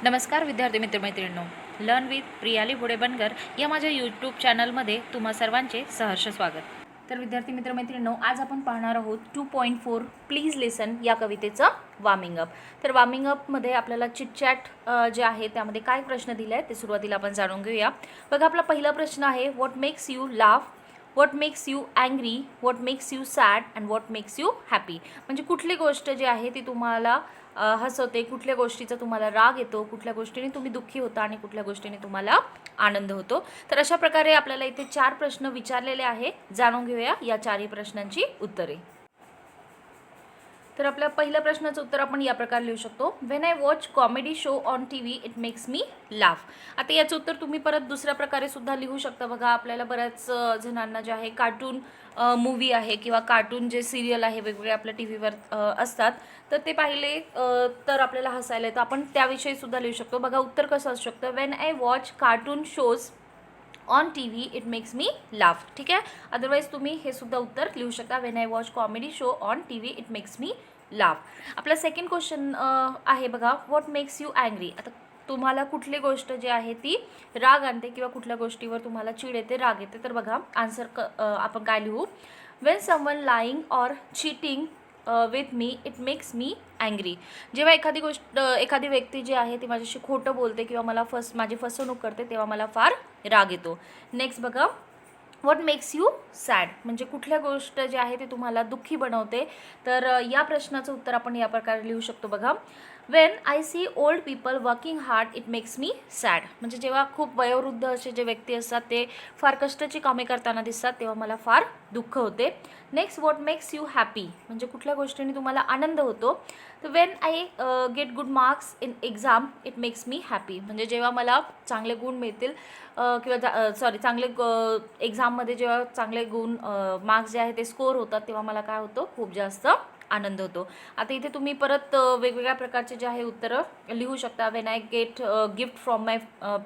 नमस्कार विद्यार्थी मित्रमैत्रिणींनो, learn with Priyali Bhode बनकर या माझ्या यूट्यूब चॅनलमध्ये तुम्हा सर्वांचे सहर्ष स्वागत. तर विद्यार्थी मित्रमैत्रिणींनो, आज आपण पाहणार आहोत 2.4 प्लीज लिसन या कवितेचं वॉर्मिंग अप. तर वॉर्मिंग अपमध्ये आपल्याला चिटचॅट जे आहे त्यामध्ये काय प्रश्न दिले आहेत ते सुरुवातीला आपण जाणून घेऊया. बघा, आपला पहिला प्रश्न आहे, what makes you laugh, what makes you angry, what makes you sad and what makes you happy. म्हणजे कुठली गोष्ट जी आहे ती तुम्हाला हसवते, कुठल्या गोष्टीचा तुम्हाला राग येतो, कुठल्या गोष्टीने तुम्ही दुःखी होता आणि कुठल्या गोष्टीने तुम्हाला आनंद होतो. तर अशा प्रकारे आपल्याला इथे 4 प्रश्न विचारलेले आहे. जाणून घेऊया या 4ही प्रश्नांची उत्तरे. तर आपल्या पहिल्या प्रश्नाचं उत्तर आपण या प्रकारे लिहू शकतो, when I watch comedy show on TV it makes me laugh. आता याचं उत्तर तुम्ही परत दुसऱ्या प्रकारे सुद्धा लिहू शकता. बघा, आपल्याला बऱ्याच जणांना जे आहे कार्टून मूवी आहे किंवा कार्टून जे सिरियल आहे वेगवेगळे आपल्या टीव्हीवर असतात, तर ते पाहिले तर आपल्याला हसायला येतं. आपण त्याविषयी सुद्धा लिहू शकतो. बघा, उत्तर कसं असू शकतं, when I watch cartoon shows on TV it makes me laugh. ठीक आहे. अदरवाईज तुम्ही हे सुद्धा उत्तर लिहू शकता, when I watch comedy show on TV it makes me laugh. आपला सेकंड क्वेश्चन आहे बघा, व्हॉट मेक्स यू अँग्री. आता तुम्हाला कुठली गोष्ट जी आहे ती राग आणते किंवा कुठल्या गोष्टीवर तुम्हाला चिड येते, राग येते. तर बघा, आन्सर आपण काय लिहू, Wien someone lying or cheating with me it makes me angry. जेव्हा एखादी व्यक्ती जी आहे ती माझ्याशी खोटं बोलते किंवा मला माझी फसवणूक करते, तेव्हा मला फार राग येतो. नेक्स्ट बघा, व्हॉट मेक्स यू सॅड. म्हणजे कुठल्या गोष्ट जी आहे ती तुम्हाला दुःखी बनवते. तर या प्रश्नाचं उत्तर आपण या प्रकारे लिहू शकतो. बघा, when I see old people working hard it makes me sad. म्हणजे जेव्हा खूप वयोवृद्ध असे जे व्यक्ती असतात ते फार कष्टाची कामे करताना दिसतात, तेव्हा मला फार दुःख होते. Next, what makes you happy. म्हणजे कुठल्या गोष्टीने तुम्हाला आनंद होतो. तर Wien I get good marks in exam it makes me happy. म्हणजे जेव्हा मला चांगले गुण मिळतील किंवा चांगले एक्झाममध्ये जेव्हा चांगले गुण मार्क्स जे आहे ते स्कोअर होतात, तेव्हा मला काय होतं, खूप जास्त आनंद होतो. आता इथे तुम्ही परत वेगवेगळ्या प्रकारचे जे आहे उत्तरं लिहू शकता. When I get gift from my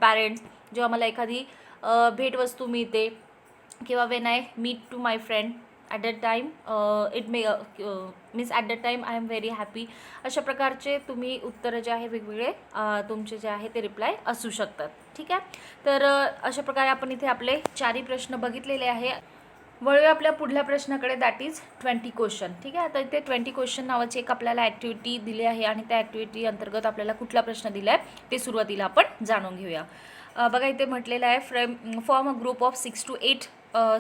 parents. जेव्हा मला एखादी भेटवस्तू मिळते. किंवा when I meet to my friend at that time it means at that time I am very happy. अशा प्रकारचे तुम्ही उत्तरं जे आहे वेगवेगळे तुमचे जे आहे ते रिप्लाय असू शकतात. ठीक आहे. तर अशा प्रकारे आपण इथे आपले 4ही प्रश्न बघितलेले आहे. वळूया आपल्या पुढल्या प्रश्नाकडे, दॅट इज 20 क्वेश्चन. ठीक आहे. आता इथे 20 क्वेश्चन नावाची एक आपल्याला ॲक्टिव्हिटी दिली आहे आणि त्या ॲक्टिव्हिटी अंतर्गत आपल्याला कुठला प्रश्न दिला आहे ते सुरुवातीला आपण जाणून घेऊया. बघा, इथे म्हटलेलं आहे, form a group of 6 to 8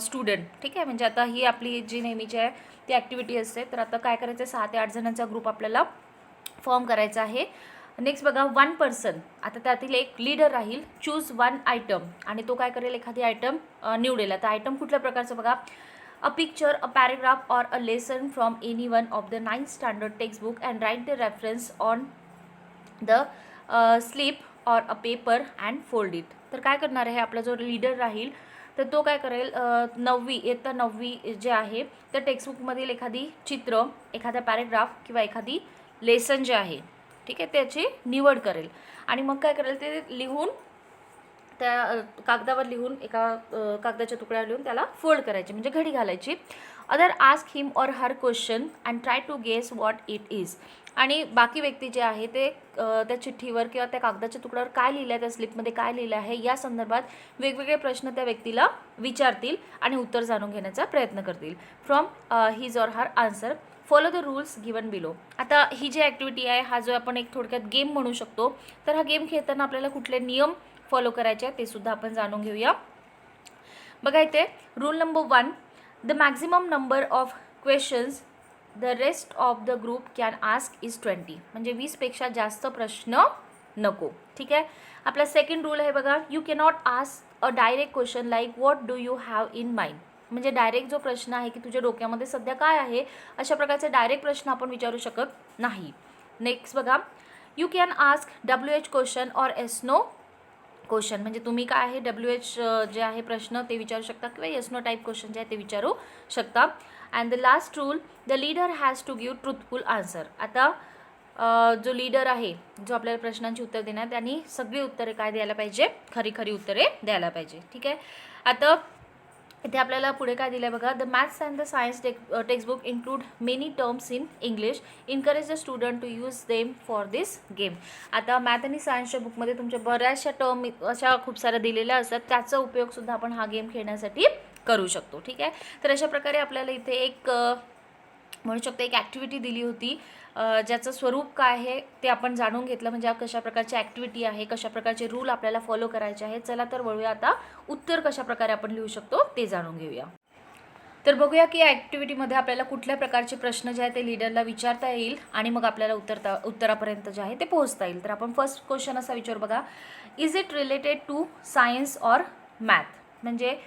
student. ठीक आहे. म्हणजे आता ही आपली जी नेहमीची आहे ती ॲक्टिव्हिटी असते. तर आता काय करायचं आहे, 6 ते 8 जणांचा ग्रुप आपल्याला फॉर्म करायचा आहे. नेक्स्ट बघा, 1 पर्सन. आता त्यातील एक लीडर राहील. Choose 1 item. आणि तो काय करेल, एखादी आयटम निवडेल. आता आयटम कुठल्या प्रकारचं बघा, a picture, a paragraph or a lesson from any one of the 9th standard textbook and write the reference on the slip or a paper and fold it. तर काय करणार आहे, आपला जो लीडर राहील तर तो काय करेल, 9वी जे आहे तर टेक्स्टबुकमधील एखादी चित्र, एखादा पॅरेग्राफ किंवा एखादी लेसन जे आहे, ठीक आहे, त्याची निवड करेल. आणि मग काय करेल, ते लिहून त्या कागदावर लिहून एका कागदाच्या तुकड्यावर लिहून त्याला फोल्ड करायचे, म्हणजे घडी घालायची. Other ask him or her question and try to guess what it is. आणि बाकी व्यक्ती जे आहे ते त्या चिठ्ठीवर किंवा त्या कागदाच्या तुकड्यावर काय लिहिलं आहे, त्या स्लिपमध्ये काय लिहिलं आहे या संदर्भात वेगवेगळे प्रश्न त्या व्यक्तीला विचारतील आणि उत्तर जाणून घेण्याचा प्रयत्न करतील. From his or her answer follow the rules given below. आता ही जी ॲक्टिव्हिटी आहे, हा जो आपण एक थोडक्यात गेम म्हणू शकतो. तर हा गेम खेळताना आपल्याला कुठले नियम फॉलो करायचे आहे ते सुद्धा आपण जाणून घेऊया. बघा, इथे rule number 1, the maximum number of questions the rest of the group can ask is 20. म्हणजे 20पेक्षा जास्त प्रश्न नको. ठीक आहे. आपला सेकंड रूल आहे बघा, you cannot ask a direct question like what do you have in mind. म्हणजे डायरेक्ट जो प्रश्न आहे की तुझ्या डोक्यामध्ये सध्या काय आहे, अशा प्रकारचे डायरेक्ट प्रश्न आपण विचारू शकत नाही. नेक्स्ट बघा, you can ask WH question or SNO question. म्हणजे तुम्ही काय आहे WH जे आहे प्रश्न ते विचारू शकता किंवा SNO टाईप क्वेश्चन जे आहे ते विचारू शकता. And the last rule, the leader has to give truthful answer. आता जो लीडर आहे, जो आपल्याला प्रश्नांची उत्तर देणार, त्यांनी सगळी उत्तरे काय द्यायला पाहिजे, खरी खरी उत्तरे द्यायला पाहिजे. ठीक आहे. आता इथे आपल्याला पुढे काय दिलं आहे बघा, the maths and the science textbook include many terms in English, encourage the student to use them for this game. आता मॅथ आणि सायन्सच्या बुकमध्ये तुमच्या बऱ्याचशा टर्म अशा खूप साऱ्या दिलेल्या असतात, त्याचा उपयोगसुद्धा आपण हा गेम खेळण्यासाठी करू शकतो. ठीक आहे, तर अशा प्रकारे आपल्याला इथे एक म्हणू शकतो एक ॲक्टिव्हिटी दिली होती, ज्याचं स्वरूप काय आहे ते आपण जाणून घेतलं, म्हणजे कशा प्रकारची ॲक्टिव्हिटी आहे, कशा प्रकारचे रूल आपल्याला फॉलो करायचे आहे. चला तर वळूया आता उत्तर कशा प्रकारे आपण लिहू शकतो ते जाणून घेऊया. तर बघूया की या ॲक्टिव्हिटीमध्ये आपल्याला कुठल्या प्रकारचे प्रश्न जे आहे ते लीडरला विचारता येईल आणि मग आपल्याला उत्तरापर्यंत जे आहे ते पोहोचता येईल. तर आपण फर्स्ट क्वेश्चन असा विचारू बघा, is it related to science or math. म्हणजे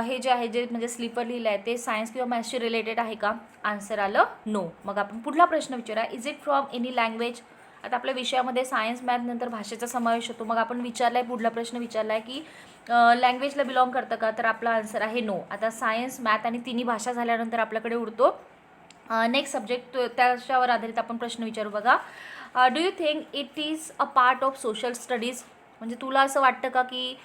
हे जे आहे जे म्हणजे स्लीपर लिहिलं आहे ते सायन्स किंवा मॅथ्सशी रिलेटेड आहे का? आन्सर आलं नो. मग आपण पुढला प्रश्न विचारूया, is it from any language. आता आपल्या विषयामध्ये सायन्स मॅथ नंतर भाषेचा समावेश होतो. मग आपण विचारला आहे, पुढला प्रश्न विचारला आहे की लँग्वेजला बिलॉंग करतं का? तर आपला आन्सर आहे नो. आता सायन्स मॅथ आणि तिन्ही भाषा झाल्यानंतर आपल्याकडे उरतो नेक्स्ट सब्जेक्ट, त्याच्यावर आधारित आपण प्रश्न विचारू बघा, do you think it is a part of social studies. म्हणजे तुला असं वाटतं का की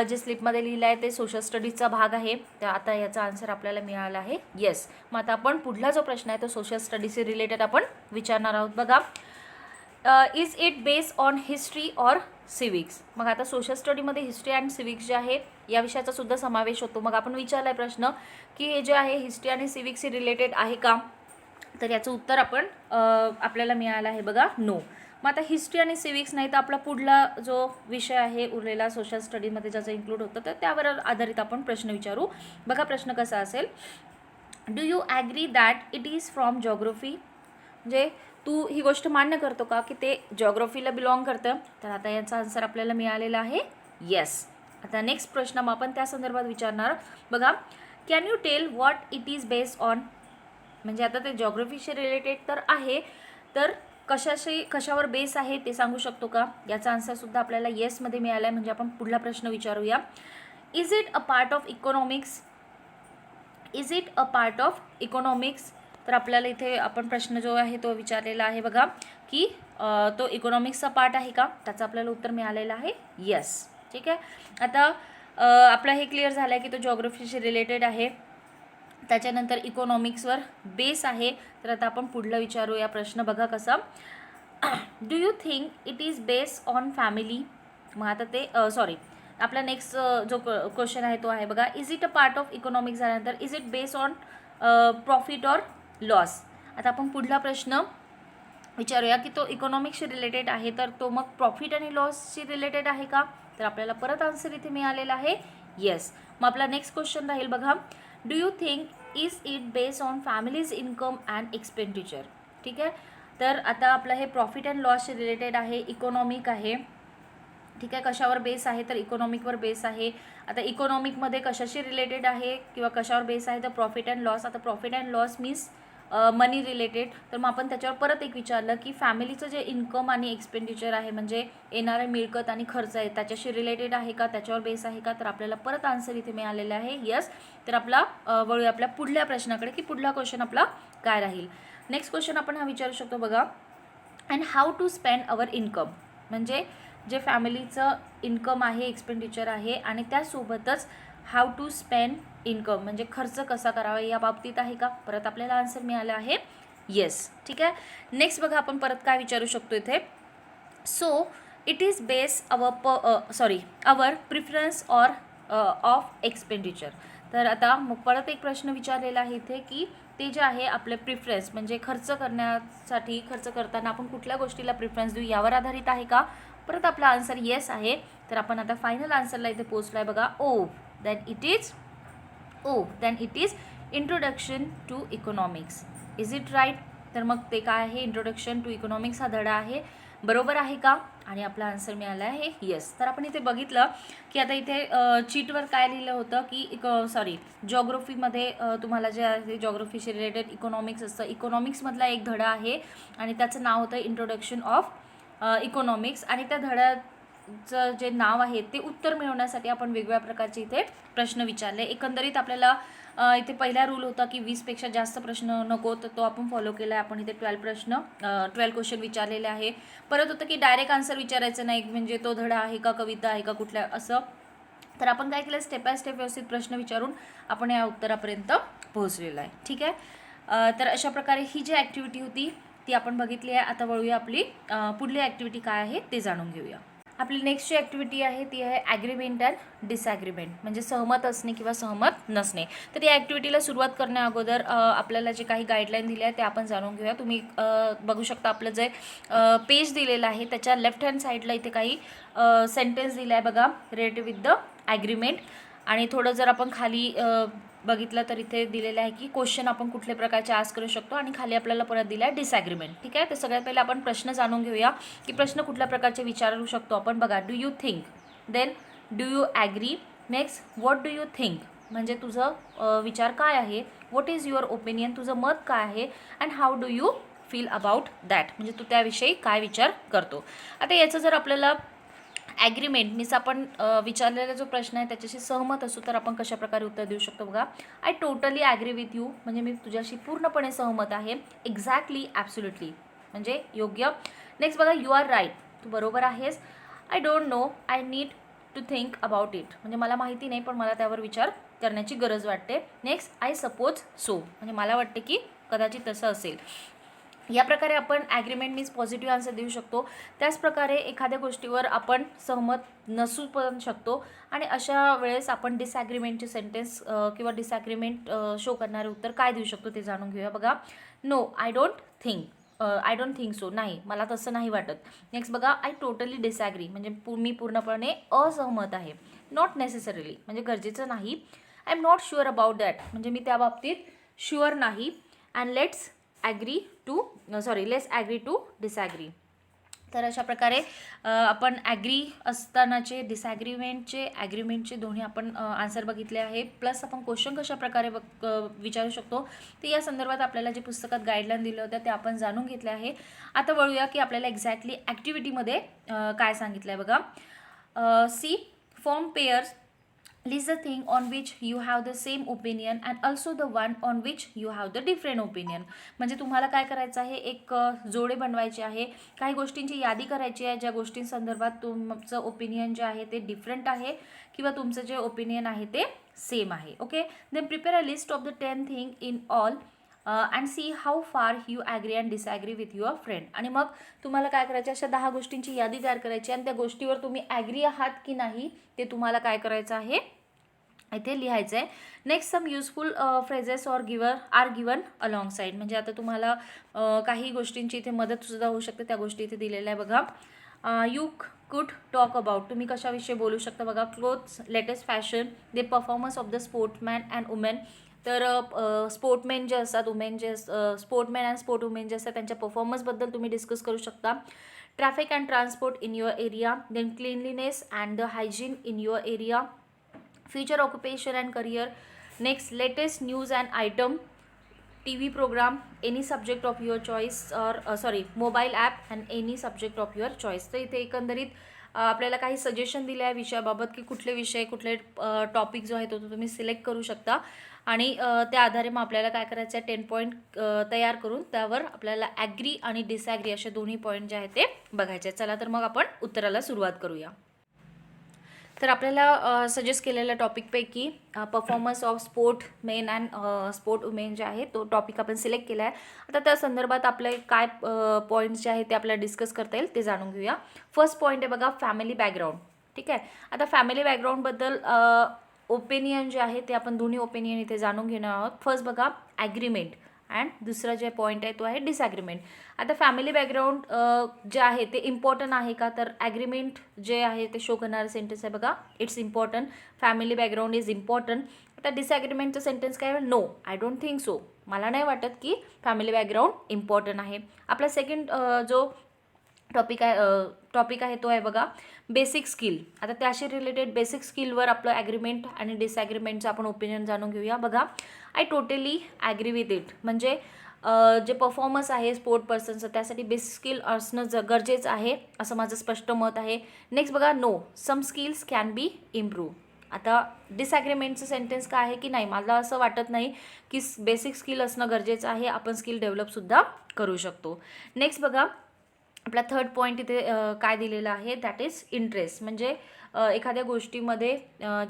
जे स्लिपमध्ये लिहिलं आहे ते सोशल स्टडीजचा भाग आहे? तर आता याचा आन्सर आपल्याला मिळाला आहे येस. मग आता आपण पुढला जो प्रश्न आहे तो सोशल स्टडीजशी रिलेटेड आपण विचारणार आहोत बघा, is it based on history or civics. मग आता सोशल स्टडीमध्ये हिस्ट्री अँड सिविक्स जे आहे या विषयाचा सुद्धा समावेश होतो. मग आपण विचारला आहे प्रश्न की हे जे आहे हिस्ट्री आणि सिविक्सशी रिलेटेड आहे का? तर याचं उत्तर आपण आपल्याला मिळालं आहे बघा नो. मग आता हिस्ट्री आणि सिविक्स नाही तर आपला पुढला जो विषय आहे उरलेला सोशल स्टडीमध्ये ज्याचं इन्क्लूड होतं तर त्यावर आधारित आपण प्रश्न विचारू बघा. प्रश्न कसा असेल, do you agree that it is from geography. म्हणजे तू ही गोष्ट मान्य करतो का की ते जॉग्रफीला बिलॉंग करतं? तर आता याचा आन्सर आपल्याला मिळालेला आहे येस. आता नेक्स्ट प्रश्न मग आपण त्या संदर्भात विचारणार बघा, can you tell what it is based on. म्हणजे आता ते जॉग्रफीशी रिलेटेड तर आहे, तर कशावर बेस आहे ते सांगू शकतो का? याचा आन्सरसुद्धा आपल्याला येसमध्ये मिळाला आहे. म्हणजे आपण पुढला प्रश्न विचारूया, is it a part of economics. Is it a part of economics. तर आपल्याला इथे आपण प्रश्न जो आहे तो विचारलेला आहे बघा की तो इकॉनॉमिक्सचा पार्ट आहे का? त्याचं आपल्याला उत्तर मिळालेलं आहे येस. ठीक आहे, आता आपलं हे क्लिअर झालं आहे की तो जॉग्रफीशी रिलेटेड आहे, त्याच्यानंतर इकॉनॉमिक्सवर बेस आहे. तर आता आपण पुढलं विचारूया प्रश्न बघा कसा, do you think it is based on family. मग आता ते आपला नेक्स्ट जो क्वेश्चन आहे तो आहे बघा, is it a part of economics झाल्यानंतर is it based on profit or loss. आता आपण पुढला प्रश्न विचारूया की तो इकॉनॉमिक्सशी रिलेटेड आहे तर तो मग प्रॉफिट आणि लॉसशी रिलेटेड आहे का? तर आपल्याला परत आन्सर इथे मिळालेला आहे येस. मग आपला नेक्स्ट क्वेश्चन राहील बघा, do you think is it based on families income and expenditure. ठीक आहे, तर आता आपलं हे प्रॉफिट अँड लॉसशी रिलेटेड आहे, इकॉनॉमिक आहे. ठीक आहे, कशावर बेस आहे तर इकॉनॉमिकवर बेस आहे. आता इकॉनॉमिकमध्ये कशाशी रिलेटेड आहे किंवा कशावर बेस आहे तर प्रॉफिट अँड लॉस. आता profit and loss means money related. तर मग आपण त्याच्यावर परत एक विचारलं की फॅमिलीचं जे इन्कम आणि एक्सपेंडिचर आहे म्हणजे येणारे मिळकत आणि खर्च आहे त्याच्याशी रिलेटेड आहे का, त्याच्यावर बेस आहे का? तर आपल्याला परत आन्सर इथे मिळालेलं आहे यस. तर आपला वळूया आपल्या पुढल्या प्रश्नाकडे की पुढला क्वेश्चन आपला काय राहील. नेक्स्ट क्वेश्चन आपण हा विचारू शकतो बघा, and how to spend our income. म्हणजे जे फॅमिलीचं इन्कम आहे, एक्सपेंडिचर आहे आणि त्यासोबतच हाऊ टू स्पेंड इन्कम म्हणजे खर्च कसा करावा या बाबतीत आहे का? परत आपल्याला आन्सर मिळालं आहे येस. ठीक आहे, नेक्स्ट बघा आपण परत काय विचारू शकतो इथे, so it is base our preference or of expenditure. तर आता मग परत एक प्रश्न विचारलेला आहे इथे की ते जे आहे आपले प्रिफरन्स म्हणजे खर्च करताना आपण कुठल्या गोष्टीला प्रिफरन्स देऊ यावर आधारित आहे का? परत आपला आन्सर येस आहे. तर आपण आता फायनल आन्सरला इथे पोचलो आहे बघा, then it is introduction to economics. Is it right. तर मग ते काय आहे, इंट्रोडक्शन टू इकॉनॉमिक्स हा धडा आहे, बरोबर आहे का? आणि आपला आन्सर मिळाला आहे येस. तर आपण इथे बघितलं की आता इथे चीटवर काय लिहिलं होतं की जॉग्रफीमध्ये तुम्हाला जे आहे जॉग्रफीशी रिलेटेड इकॉनॉमिक्स असतं, इकॉनॉमिक्समधला एक धडा आहे आणि त्याचं नाव होतं इंट्रोडक्शन ऑफ इकॉनॉमिक्स. आणि त्या धड्याचं जे नाव आहे ते उत्तर मिळवण्यासाठी आपण वेगवेगळ्या प्रकारचे इथे प्रश्न विचारले. एकंदरीत आपल्याला इथे पहिला रूल होता की 20पेक्षा जास्त प्रश्न नको, तर तो आपण फॉलो केला आहे. आपण इथे 12 क्वेश्चन विचारलेले आहे. परत होतं की डायरेक्ट आन्सर विचारायचं नाही, म्हणजे तो धडा आहे का, कविता आहे का, कुठल्या असं तर आपण काय केलं, स्टेप बाय स्टेप व्यवस्थित प्रश्न विचारून आपण या उत्तरापर्यंत पोहोचलेलो आहे. ठीक आहे. तर अशा प्रकारे ही जी ॲक्टिव्हिटी होती ती आपण बघितली आहे. आता वळूया आपली पुढली ॲक्टिव्हिटी काय आहे ते जाणून घेऊया. आपली नेक्स्ट जी ॲक्टिव्हिटी आहे ती आहे ॲग्रीमेंट अँड डिसॲग्रीमेंट, म्हणजे सहमत असणे किंवा सहमत नसणे. तर या ॲक्टिव्हिटीला सुरुवात करण्या अगोदर आपल्याला जे काही गाईडलाईन दिले आहे ते आपण जाणून घेऊया. तुम्ही बघू शकता आपलं जे पेज दिलेलं आहे त्याच्या लेफ्ट हँड साईडला इथे काही सेंटेन्स दिला आहे बघा, रिलेटेड विथ द ॲग्रीमेंट. आणि थोडं जर आपण खाली बघितलं तर इथे दिलेलं आहे की क्वेश्चन आपण कुठल्या प्रकारचे आस्क करू शकतो, आणि खाली आपल्याला परत दिला आहे डिसॲग्रीमेंट. ठीक आहे. तर सगळ्यात पहिले आपण प्रश्न जाणून घेऊया की प्रश्न कुठल्या प्रकारचे विचारू शकतो आपण. बघा, do you think, then do you agree, next what do you think, म्हणजे तुझं विचार काय आहे, व्हॉट इज युअर ओपिनियन, तुझं मत काय आहे, and how do you feel about that, म्हणजे तू त्याविषयी काय विचार करतो. आता याचं जर आपल्याला ॲग्रीमेंट मीन्स आपण विचारलेला जो प्रश्न आहे त्याच्याशी सहमत असू तर आपण कशा प्रकारे उत्तर देऊ शकतो. बघा, I totally agree with you, म्हणजे मी तुझ्याशी पूर्णपणे सहमत आहे. एक्झॅक्टली, ॲब्सोल्युटली, म्हणजे योग्य. नेक्स्ट बघा, यू आर राईट, तू बरोबर आहेस. I don't know, I need to think about it, म्हणजे मला माहिती नाही पण मला त्यावर विचार करण्याची गरज वाटते. नेक्स्ट, आय सपोज सो, म्हणजे मला वाटते की कदाचित तसं असेल. या प्रकारे आपण ॲग्रीमेंट मीन्स पॉझिटिव्ह आन्सर देऊ शकतो. त्याचप्रकारे एखाद्या गोष्टीवर आपण सहमत नसू पण शकतो, आणि अशा वेळेस आपण डिसॲग्रीमेंटचे सेंटेन्स किंवा डिसॲग्रीमेंट शो करणारे उत्तर काय देऊ शकतो ते जाणून घेऊया. बघा, no, I don't think so, नाही मला तसं नाही वाटत. नेक्स्ट बघा, आय टोटली डिसॲग्री, म्हणजे मी पूर्णपणे असहमत आहे. नॉट नेसेसरीली, म्हणजे गरजेचं नाही. I am not sure about that, म्हणजे मी त्या बाबतीत शुअर नाही. And let's agree to disagree. तर अशा प्रकारे आपण ॲग्री असतानाचे, डिसॲग्रीमेंटचे, ॲग्रीमेंटचे दोन्ही आपण आन्सर बघितले आहे. प्लस आपण क्वेश्चन कशा प्रकारे विचारू शकतो ते या संदर्भात आपल्याला जे पुस्तकात गाईडलाईन दिलं होतं ते आपण जाणून घेतले आहे. आता वळूया की आपल्याला एक्झॅक्टली ॲक्टिव्हिटीमध्ये काय सांगितलं आहे. बघा, see form pairs, list the thing on which you have the same opinion and also the one on which you have the different opinion. म्हणजे तुम्हाला काय करायचं आहे, एक जोडे बनवायचे आहे, काही गोष्टींची यादी करायची आहे ज्या गोष्टींसंदर्भात तुमचं ओपिनियन जे आहे ते डिफरंट आहे किंवा तुमचं जे ओपिनियन आहे ते सेम आहे. Okay, then prepare a list of the 10 thing in all and see how far you agree and disagree with your friend. आणि मग तुम्हाला काय करायचे, अशा 10 गोष्टींची यादी तयार करायची आणि त्या गोष्टीवर तुम्ही ॲग्री आहात की नाही ते तुम्हाला काय करायचं आहे, इथे लिहायचं आहे. Next, some useful phrases are given alongside, म्हणजे आता तुम्हाला काही गोष्टींची इथे मदतसुद्धा होऊ शकते, त्या गोष्टी इथे दिलेल्या आहे. बघा, यू कुड टॉक अबाउट, तुम्ही कशाविषयी बोलू शकता. बघा, clothes, latest fashion, the performance of the sportsman and women. तर स्पोर्टमॅन जे असतात, स्पोर्टमॅन अँड स्पोर्ट वुमेन जे असतात त्यांच्या परफॉर्मन्सबद्दल तुम्ही डिस्कस करू शकता. Traffic and transport in your area, then cleanliness and the hygiene in your area, future occupation and career. Next, latest news and item, TV program, any subject of your choice, or mobile app and any subject of your choice. तर इथे एकंदरीत आपल्याला काही suggestion दिले आहे विषयाबाबत की कुठले विषय, कुठले टॉपिक जो आहे तो तुम्ही सिलेक्ट करू शकता, आणि त्या आधारे मग आपल्याला काय करायचं आहे, 10 पॉईंट तयार करून त्यावर आपल्याला ॲग्री आणि डिसॲग्री असे दोन्ही पॉईंट जे आहेत ते बघायचे. चला तर मग आपण उत्तराला सुरुवात करूया. तर आपल्याला सजेस्ट केलेल्या टॉपिकपैकी performance of sport men and sport women जे आहे तो टॉपिक आपण सिलेक्ट केला आहे. आता त्या संदर्भात आपले काय पॉईंट्स जे आहेत ते आपल्याला डिस्कस करता येईल ते जाणून घेऊया. फर्स्ट पॉईंट आहे बघा, फॅमिली बॅकग्राऊंड. ठीक आहे. आता फॅमिली बॅकग्राऊंडबद्दल ओपिनियन जे आहे ते आपण दोन्ही ओपिनियन इथे जाणून घेणार आहोत. फर्स्ट बघा, ॲग्रीमेंट, अँड दुसरा जे पॉईंट आहे तो आहे डिसॲग्रीमेंट. आता फॅमिली बॅकग्राऊंड जे आहे ते इम्पॉर्टंट आहे का, तर ॲग्रीमेंट जे आहे ते शो करणारं सेंटेन्स आहे बघा, it's important, family background is important. आता डिसॲग्रीमेंटचं सेंटेन्स काय आहे, no, I don't think so, मला नाही वाटत की फॅमिली बॅकग्राऊंड इम्पॉर्टंट आहे. आपला सेकंड जो टॉपिक आहे तो आहे बघा, बेसिक स्किल. आता त्याशी रिलेटेड बेसिक स्किलवर आपलं ॲग्रीमेंट आणि डिसॲग्रीमेंटचं आपण ओपिनियन जाणून घेऊया. बघा, I totally agree with it, म्हणजे जे परफॉर्मन्स आहे स्पोर्ट पर्सनचं त्यासाठी बेसिक स्किल असणं गरजेचं आहे असं माझं स्पष्ट मत आहे. नेक्स्ट बघा, no, some skills can be improve. आता डिसॲग्रीमेंटचं सेंटेन्स काय आहे की नाही, मला असं वाटत नाही की बेसिक स्किल असणं गरजेचं आहे, आपण स्किल डेव्हलपसुद्धा करू शकतो. नेक्स्ट बघा, आपला थर्ड पॉईंट इथे काय दिलेला आहे, दॅट इज इंटरेस्ट. म्हणजे एखाद्या गोष्टीमध्ये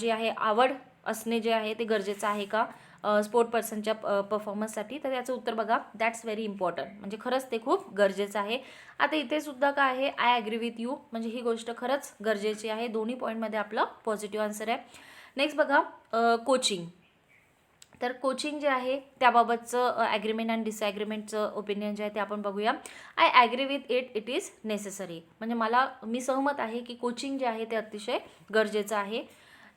जे आहे आवड असणे जे आहे ते गरजेचं आहे का स्पोर्ट पर्सनच्या परफॉर्मन्ससाठी. तर याचं उत्तर बघा, दॅट्स व्हेरी इम्पॉर्टंट. म्हणजे खरंच ते खूप गरजेचं आहे. आता इथे सुद्धा काय आहे, आय ॲग्री विथ यू. म्हणजे ही गोष्ट खरंच गरजेची आहे. दोन्ही पॉईंटमध्ये आपलं पॉझिटिव्ह आन्सर आहे. नेक्स्ट बघा, कोचिंग. तर कोचिंग जे आहे त्याबाबतचं ॲग्रीमेंट अँड डिसॲग्रीमेंटचं ओपिनियन जे आहे ते आपण बघूया. I agree with it is necessary. म्हणजे मी सहमत आहे की कोचिंग जे आहे ते अतिशय गरजेचं आहे.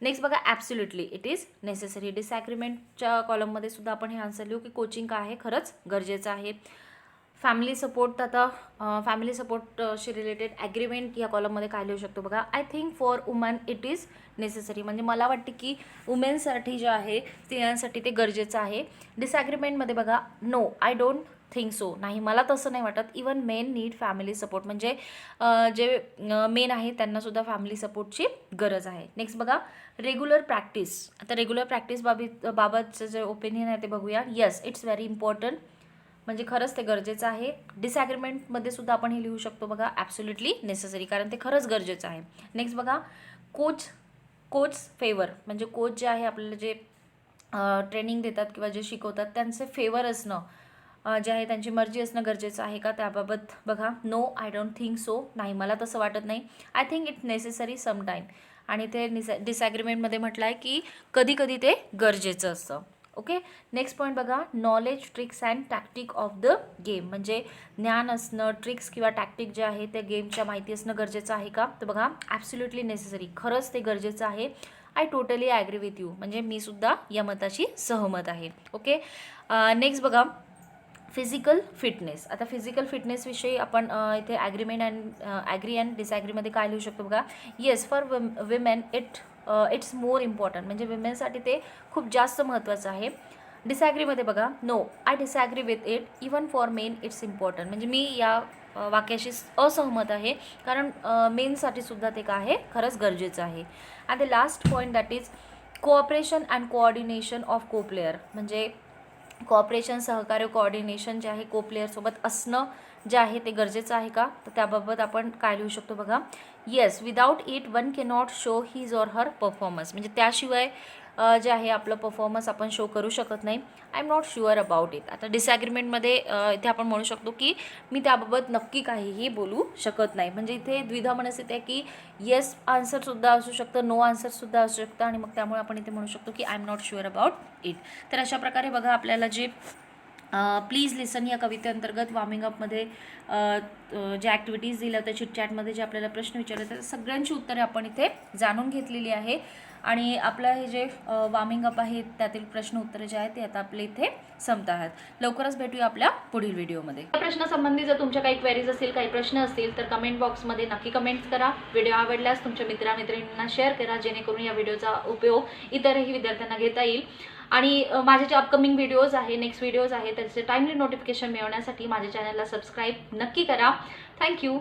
नेक्स्ट बघा, ॲब्सोल्युटली इट इज नेसेसरी. डिसॲग्रीमेंटच्या कॉलममध्ये सुद्धा आपण हे आन्सर लिहू की कोचिंग काय आहे, खरंच गरजेचं आहे. फॅमिली सपोर्ट, आता फॅमिली सपोर्टशी रिलेटेड ॲग्रीमेंट या कॉलममध्ये काय लिहू शकतो बघा, I think for woman it is necessary. म्हणजे मला वाटते की वुमेनसाठी जे आहे स्त्रियांसाठी ते गरजेचं आहे. डिसॲग्रीमेंटमध्ये बघा, no I don't think so. नाही, मला तसं नाही वाटत. Even men need family support. म्हणजे जे मेन आहे त्यांनासुद्धा फॅमिली सपोर्टची गरज आहे. नेक्स्ट बघा, रेग्युलर प्रॅक्टिस. आता रेग्युलर प्रॅक्टिस बाबतचं जे ओपिनियन आहे ते बघूया. Yes, it's very important. म्हणजे खरंच ते गरजेचं आहे. डिसॲग्रीमेंटमध्ये सुद्धा आपण हे लिहू शकतो बघा, ॲब्सोल्युटली नेसेसरी, कारण ते खरंच गरजेचं आहे. नेक्स्ट बघा, कोच फेवर. म्हणजे कोच जे आहे आपल्याला जे ट्रेनिंग देतात किंवा जे शिकवतात त्यांचे फेवर असणं जे आहे, त्यांची मर्जी असणं गरजेचं आहे का, त्याबाबत बघा, no I don't think so. नाही, मला तसं वाटत नाही. I think it necessary sometime. आणि ते डिसॲग्रीमेंटमध्ये म्हटलं आहे की कधी कधी ते गरजेचं असतं. ओके. नेक्स्ट पॉईंट बघा, knowledge, tricks and tactic of the game. म्हणजे ज्ञान असणं, ट्रिक्स किंवा टॅक्टिक जे आहे त्या गेमच्या माहिती असणं गरजेचं आहे का, तर बघा, ॲब्सोल्युटली नेसेसरी. खरंच ते गरजेचं आहे. I totally agree with you. म्हणजे मी सुद्धा या मताशी सहमत आहे. ओके. नेक्स्ट बघा, फिजिकल फिटनेस. आता फिजिकल फिटनेसविषयी आपण इथे ॲग्री अँड डिसॲग्रीमध्ये काय लिहू शकतो बघा, yes for women it's more important. म्हणजे विमेनसाठी ते खूप जास्त महत्त्वाचं आहे. डिसॲग्रीमध्ये बघा, no I disagree with it, even for men it's important. म्हणजे मी या वाक्याशी असहमत आहे, कारण मेनसाठी सुद्धा ते काय आहे, खरंच गरजेचं आहे. And the last point that is cooperation and coordination of को प्लेयर. म्हणजे कॉपरेशन, सहकार्य, कोऑर्डिनेशन जे आहे को प्लेअरसोबत असणं जे आहे ते गरजेचं आहे का, तर त्याबाबत आपण काय लिहू शकतो बघा, yes without it one cannot show his or her performance. म्हणजे त्याशिवाय जे आहे आपलं परफॉर्मन्स आपण शो करू शकत नाही. I am not sure about it. आता डिसॲग्रीमेंटमध्ये इथे आपण म्हणू शकतो की मी त्याबाबत नक्की काहीही बोलू शकत नाही. म्हणजे इथे द्विधा मनस्थिती आहे की येस आन्सरसुद्धा असू शकतं, नो आन्सरसुद्धा असू शकतं, आणि मग त्यामुळे आपण इथे म्हणू शकतो की I am not sure about it. तर अशा प्रकारे बघा, आपल्याला जे प्लीज लिसन या कवितेअंतर्गत वॉर्मिंग अपमध्ये जे ॲक्टिव्हिटीज दिल्या होत्या, चिटचॅटमध्ये जे आपल्याला प्रश्न विचारले त्या सगळ्यांची उत्तरे आपण इथे जाणून घेतलेली आहे. आणि आपलं हे जे वॉर्मिंग अप आहे त्यातील प्रश्न उत्तरे जे आहेत ते आता आपले इथे संपत आहेत. लवकरच भेटूया आपल्या पुढील व्हिडिओमध्ये. या प्रश्नासंबंधी जर तुमच्या काही क्वेरीज असतील, काही प्रश्न असतील तर कमेंट बॉक्समध्ये नक्की कमेंट्स करा. व्हिडिओ आवडल्यास तुमच्या मित्रांना शेअर करा, जेणेकरून या व्हिडिओचा उपयोग इतरही विद्यार्थ्यांना घेता येईल. आणि माझे जे अपकमिंग व्हिडिओज आहे, नेक्स्ट व्हिडिओज आहे, त्याचे टाइमली नोटिफिकेशन मिळवण्यासाठी माझ्या चॅनलला सबस्क्राईब नक्की करा. थँक्यू.